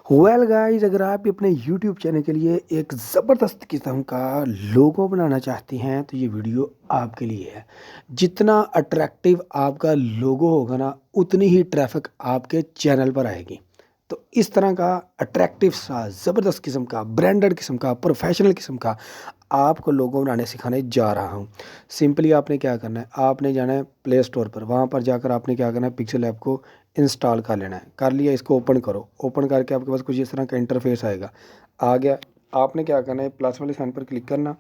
Well guys, अगर आप भी अपने यूट्यूब चैनल के लिए एक ज़बरदस्त किस्म का लोगो बनाना चाहती हैं तो ये वीडियो आपके लिए है। जितना अट्रैक्टिव आपका लोगो होगा ना, उतनी ही ट्रैफिक आपके चैनल पर आएगी। तो इस तरह का अट्रैक्टिव सा ज़बरदस्त किस्म का ब्रांडेड किस्म का प्रोफेशनल किस्म का आपको लोगो बनाने सिखाने जा रहा हूँ। सिंपली आपने क्या करना है, आपने जाना है प्ले स्टोर पर। वहाँ पर जाकर आपने क्या करना है, पिक्सल ऐप को इंस्टॉल कर लेना है। कर लिया, इसको ओपन करो। ओपन करके आपके पास कुछ इस तरह का इंटरफेस आएगा। आ गया, आपने क्या करना है, प्लस वाले साइन पर क्लिक करना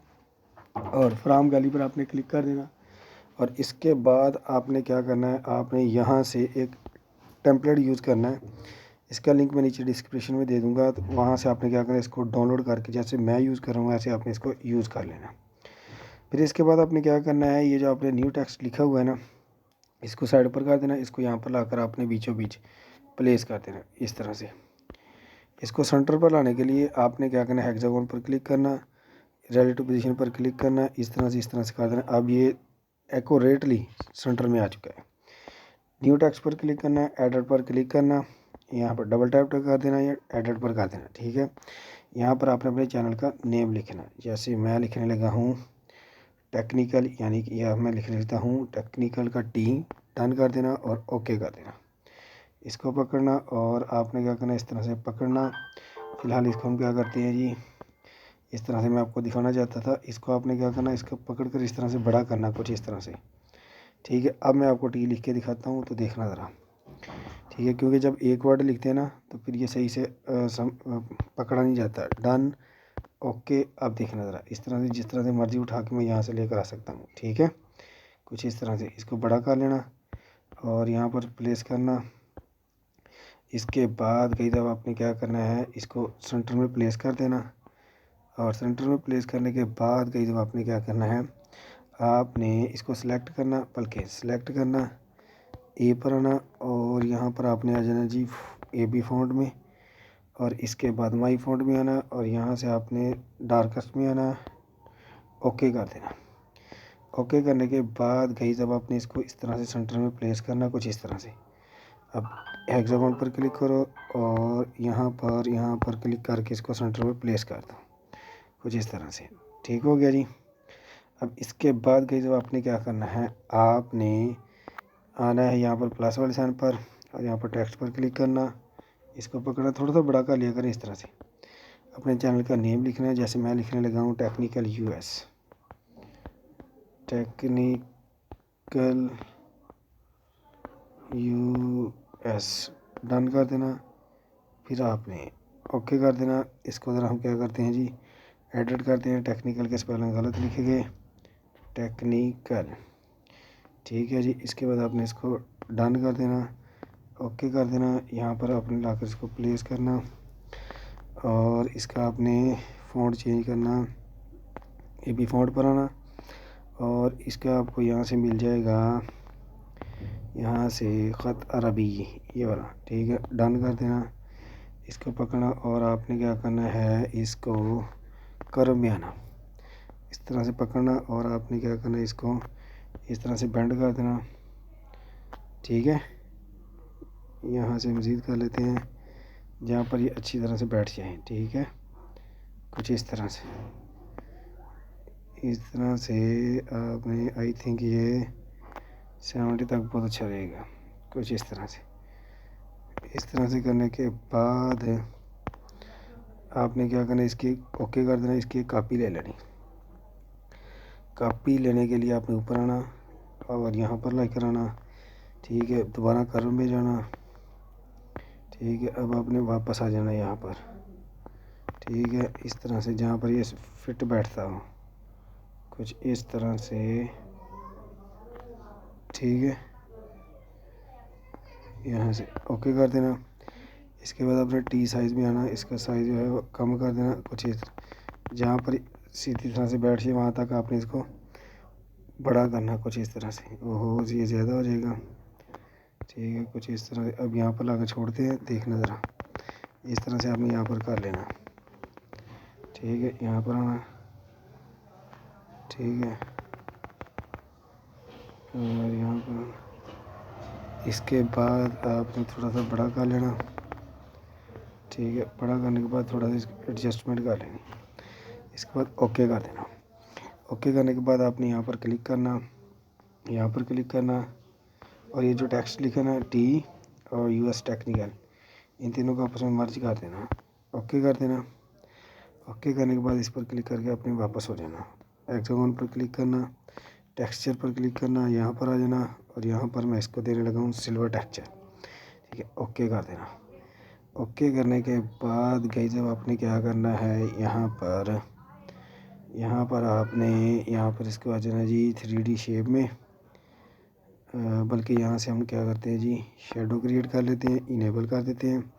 और फ्रॉम गैलरी पर आपने क्लिक कर देना। और इसके बाद आपने क्या करना है, आपने यहाँ से एक टेम्पलेट यूज़ करना है। इसका लिंक मैं नीचे डिस्क्रिप्शन में दे दूँगा, तो वहाँ से आपने क्या करना है, इसको डाउनलोड करके जैसे मैं यूज़ कर रहा हूँ वैसे आपने इसको यूज़ कर लेना। फिर इसके बाद आपने क्या करना है, ये जो आपने न्यू टेक्स्ट लिखा हुआ है ना, इसको साइड पर कर देना। इसको यहाँ पर लाकर आपने बीचों बीच प्लेस कर देना इस तरह से। इसको सेंटर पर लाने के लिए आपने क्या करना है, हेक्सागोन पर क्लिक करना, रिलेटिव पोजीशन पर क्लिक करना, इस तरह से कर देना। अब ये एक्यूरेटली सेंटर में आ चुका है। न्यू टेक्स्ट पर क्लिक करना है, एडिट पर क्लिक करना, यहाँ पर डबल टैप कर देना या एडिट पर कर देना। ठीक है, यहाँ पर आपने अपने चैनल का नेम लिखना। जैसे मैं लिखने लगा हूँ टेक्निकल, यानी कि यह मैं लिख लेता हूँ टेक्निकल का टी। डन कर देना और ओके कर देना। इसको पकड़ना और आपने क्या करना, इस तरह से पकड़ना। फ़िलहाल इसको हम क्या करते हैं जी, इस तरह से मैं आपको दिखाना चाहता था। इसको आपने क्या करना, इसको पकड़ कर इस तरह से बड़ा करना, कुछ इस तरह से। ठीक है, अब मैं आपको टी लिख के दिखाता हूँ तो देखना ज़रा। ठीक है, क्योंकि जब एक वर्ड लिखते हैं ना तो फिर ये सही से पकड़ा नहीं जाता। Done, okay. अब देखना ज़रा, इस तरह से जिस तरह से मर्ज़ी उठा के मैं यहाँ से लेकर आ सकता हूँ। ठीक है, कुछ इस तरह से इसको बड़ा कर लेना और यहाँ पर प्लेस करना। इसके बाद कई दफ़ा आपने क्या करना है, इसको सेंटर में प्लेस कर देना। और सेंटर में प्लेस करने के बाद कई दफ़ा आपने क्या करना है, आपने इसको सिलेक्ट करना, बल्कि सिलेक्ट करना, ए पर आना और यहाँ पर आपने आ जाना जी ए बी फ़ॉन्ट में। और इसके बाद माई फ़ॉन्ट में आना और यहाँ से आपने डार्केस्ट में आना, ओके कर देना। ओके करने के बाद कई दफ़ा आपने इसको इस तरह से सेंटर में प्लेस करना, कुछ इस तरह से। अब हेक्सागोन पर क्लिक करो और यहाँ पर क्लिक करके इसको सेंटर में प्लेस कर दो, कुछ इस तरह से। ठीक हो गया जी। अब इसके बाद कई दफ़ा आपने क्या करना है, आपने आना है यहाँ पर प्लस वाले साइन पर और यहाँ पर टेक्स्ट पर क्लिक करना। इसको पकड़ना, थोड़ा सा बड़ा कर लिया करें इस तरह से। अपने चैनल का नेम लिखना है, जैसे मैं लिखने लगा हूँ technical US, technical US. Done कर देना, फिर आपने ओके कर देना। इसको ज़रा हम क्या करते हैं जी, एडिट करते हैं। टेक्निकल के स्पेलिंग गलत लिखे गए, टेक्निकल। ठीक है जी, इसके बाद आपने इसको डन कर देना, ओके कर देना। यहाँ पर आपने लाकर इसको प्लेस करना और इसका आपने फ़ॉन्ट चेंज करना, ए बी फ़ॉन्ट पर आना और इसका आपको यहाँ से मिल जाएगा, यहाँ से ख़त अरबी, ये वाला। ठीक है, डन कर देना। इसको पकड़ना और आपने क्या करना है, इसको कर्व में आना, इस तरह से पकड़ना और आपने क्या करना है, इसको इस तरह से बेंड कर देना। ठीक है, यहाँ से मज़ीद कर लेते हैं जहाँ पर ये अच्छी तरह से बैठ जाए। ठीक है, कुछ इस तरह से आपने, आई थिंक ये 70 तक बहुत अच्छा रहेगा, कुछ इस तरह से। इस तरह से करने के बाद आपने क्या करना है, इसकी ओके कर देना। इसकी एक कॉपी ले लेनी। कॉपी लेने के लिए आपने ऊपर आना और यहाँ पर लेकर आना। ठीक है, दोबारा कर्व में जाना। ठीक है, अब आपने वापस आ जाना यहाँ पर। ठीक है, इस तरह से जहाँ पर ये फिट बैठता हो, कुछ इस तरह से। ठीक है, यहाँ से ओके कर देना। इसके बाद आपने टी साइज़ में आना, इसका साइज़ जो है वो कम कर देना, कुछ इस जहाँ पर सीधी तरह से बैठ जाए वहाँ तक आपने इसको बड़ा करना, कुछ इस तरह से। ओहो, ये ज़्यादा हो जाएगा। ठीक है, कुछ इस तरह से। अब यहाँ पर लाकर छोड़ते हैं, देखना ज़रा, इस तरह से आपने यहाँ पर कर लेना। ठीक है, यहाँ पर आना। ठीक है, और यहाँ पर इसके बाद आपने थोड़ा सा बड़ा कर लेना। ठीक है, बड़ा करने के बाद थोड़ा सा एडजस्टमेंट कर लेंगे। इसके बाद ओके कर देना। ओके करने के बाद आपने यहाँ पर क्लिक करना, यहाँ पर क्लिक करना, और ये जो टेक्स्ट लिखा ना टी और यूएस टेक्निकल, इन तीनों को आपस में मर्ज कर देना। ओके कर देना। ओके करने के बाद इस पर क्लिक करके अपने वापस हो जाना। हेक्सागोन पर क्लिक करना, टेक्सचर पर क्लिक करना, यहाँ पर आ जाना, और यहाँ पर मैं इसको देने लगा हूँ सिल्वर टेक्सचर। ठीक है, ओके कर देना। ओके करने के बाद गाइस जब आपने क्या करना है, यहाँ पर आपने यहाँ पर इसको आ जाना जी 3D शेप में, बल्कि यहाँ से हम क्या करते हैं जी, शेडो क्रिएट कर लेते हैं, इनेबल कर देते हैं,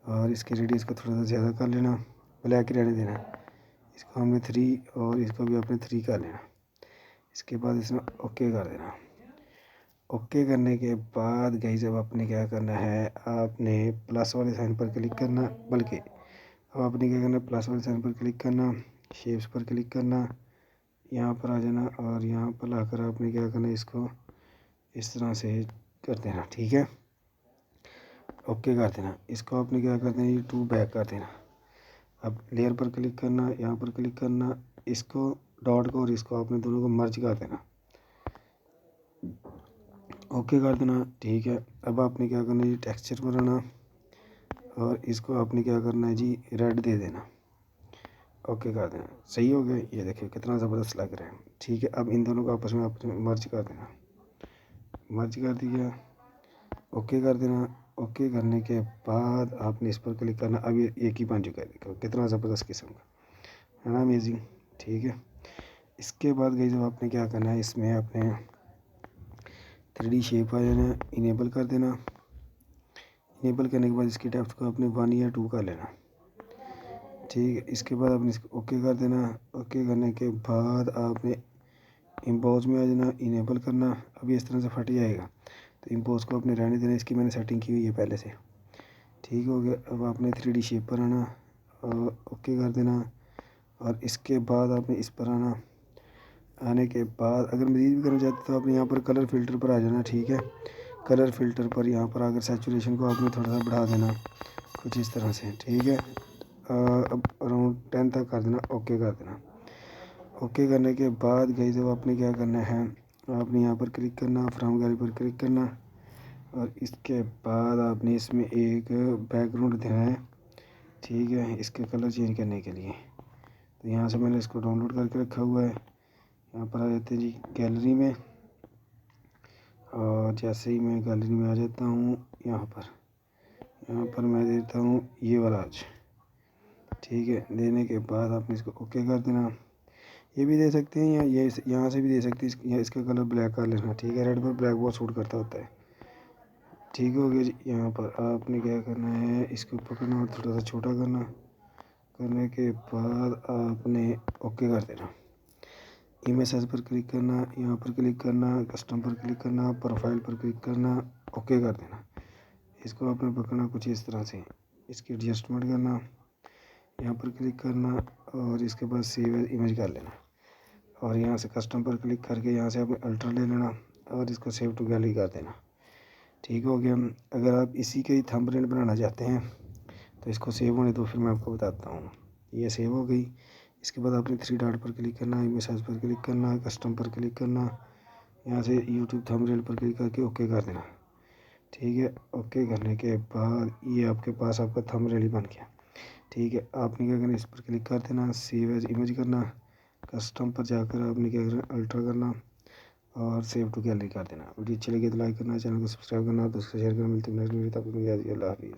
और इसके रेडियस को थोड़ा सा ज़्यादा कर लेना, ब्लैक ही रहने देना। इसको हमने 3 और इसको भी आपने 3 कर लेना। इसके बाद इसमें ओके कर देना। ओके करने के बाद गाइस अब आपने क्या करना है, आपने प्लस वाले साइन पर क्लिक करना, बल्कि अब आपने क्या करना है, प्लस वाले साइन पर क्लिक करना, शेप्स पर क्लिक करना, यहाँ पर आ जाना, और यहाँ पर लाकर आपने क्या करना है, इसको इस तरह से कर देना। ठीक है, ओके कर देना। इसको आपने क्या कर देना, ये 2 बैक कर देना। अब लेयर पर क्लिक करना, यहाँ पर क्लिक करना, इसको डॉट को और इसको आपने दोनों को मर्ज कर देना। ओके कर देना। ठीक है, अब आपने क्या करना है जी, टेक्सचर पर आना, और इसको आपने क्या करना है जी, रेड दे देना। ओके कर देना। सही हो गया, ये देखिए कितना ज़बरदस्त लग रहा है। ठीक है, अब इन दोनों को आपस में मर्ज कर देना। मर्ज कर दिया, ओके कर देना। ओके करने के बाद आपने इस पर क्लिक करना। अब ये एक ही बन चुका है, देखो कितना ज़बरदस्त किस्म का है ना, अमेजिंग। ठीक है, इसके बाद गई जब आपने क्या करना है, इसमें आपने 3D शेप आ जाना, इनेबल कर देना। इनेबल करने के बाद इसकी डेप्थ को आपने 1 या 2 कर लेना। ठीक है, इसके बाद आपने इसको ओके कर देना। ओके करने के बाद आपने इम्पोज में आ जाना, इनेबल करना। अभी इस तरह से फट जाएगा, तो इम्पोज को आपने रहने देना, इसकी मैंने सेटिंग की हुई है पहले से। ठीक हो गया, अब आपने 3D शेप पर आना और ओके कर देना, और इसके बाद आपने इस पर आना। आने के बाद अगर मज़ीद भी करना चाहते तो आपने यहाँ पर कलर फ़िल्टर पर आ जाना। ठीक है, कलर फ़िल्टर पर यहाँ पर आकर सैचुरेशन को आपने थोड़ा सा बढ़ा देना, कुछ इस तरह से। ठीक है, अब अराउंड 10 तक कर देना, ओके कर देना। ओके करने के बाद गाइस जब आपने क्या करना है, आपने यहाँ पर क्लिक करना, फ्रॉम गैलरी पर क्लिक करना, और इसके बाद आपने इसमें एक बैकग्राउंड देना है। ठीक है, इसके कलर चेंज करने के लिए तो यहाँ से मैंने इसको डाउनलोड करके रखा हुआ है। यहाँ पर आ जाते हैं जी गैलरी में, और जैसे ही मैं गैलरी में आ जाता हूँ, यहाँ पर मैं देता हूँ ये वाला आज। ठीक है, देने के बाद आपने इसको ओके कर देना। ये भी दे सकते हैं, या ये यहाँ से भी दे सकते हैं, या इसका कलर ब्लैक कर लेना। ठीक है, रेड पर ब्लैक बहुत सूट करता होता है। ठीक हो गया जी। यहाँ पर आपने क्या करना है, इसको पकड़ना और थोड़ा सा छोटा करना। करने के बाद आपने ओके कर देना। इमेज साइज पर क्लिक करना, यहाँ पर क्लिक करना, कस्टम पर क्लिक करना, प्रोफाइल पर क्लिक करना, ओके कर देना। इसको आपने पकड़ना कुछ इस तरह से, इसकी एडजस्टमेंट करना, यहाँ पर क्लिक करना, और इसके बाद सेव एज इमेज कर लेना, और यहाँ से कस्टम पर क्लिक करके यहाँ से आपने अल्ट्रा ले लेना, और इसको सेव टू गैलरी कर देना। ठीक हो गया। अगर आप इसी के ही थंबनेल बनाना चाहते हैं तो इसको सेव होने दो, फिर मैं आपको बताता हूँ। ये सेव हो गई। इसके बाद आपने 3 डॉट पर क्लिक करना, इमेज साइज पर क्लिक करना, कस्टम पर क्लिक करना, यहाँ से यूट्यूब थंबनेल पर क्लिक करके ओके कर देना। ठीक है, ओके करने के बाद ये आपके पास आपका थंबनेल ही बन गया। ठीक है, आपने क्या करना, इस पर क्लिक कर देना, सेव एज इमेज करना, कस्टम पर जाकर आपने क्या करना, अल्ट्रा करना, और सेव टू गैलरी कर देना। वीडियो अच्छी लगी तो लाइक करना, चैनल को सब्सक्राइब करना, दोस्तों को शेयर करना। मिलते हैं नेक्स्ट वीडियो, तब तक के लिए अल्लाह हाफिज़।